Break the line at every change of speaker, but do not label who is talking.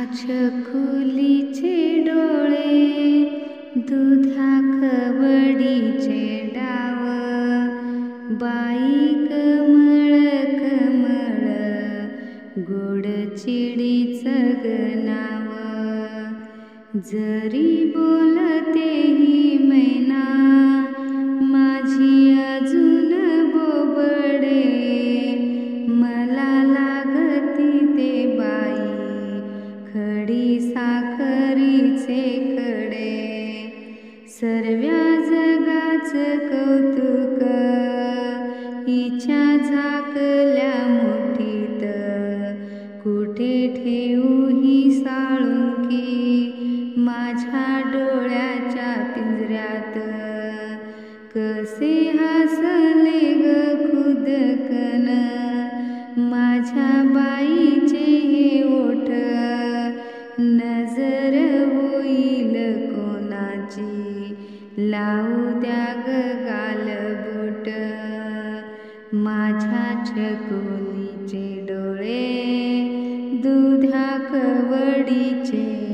छकुलीचे डोळे दुधा कवडीचे डाव, बाई कमळ कमळ गोड चिडीचं ग नाव. जरी बोलतेही मैना माझी अजून बोबडे, मला लागती ते बाई खडी साखरीचे कडे. सर्व्या जगाचं कौतुक हिच्या झाकल्या मुठीत, कुठे ठेवू ही साळुंकी माझ्या डोळ्याच्या पिंजऱ्यात. कसे हसले ग खुदकन माझ्या बाईचे हे ओठ, नजर होईल कोणाची लावू द्या ग गालबोट. माझ्या छकुलीचे डोळे दुधा कवडीचे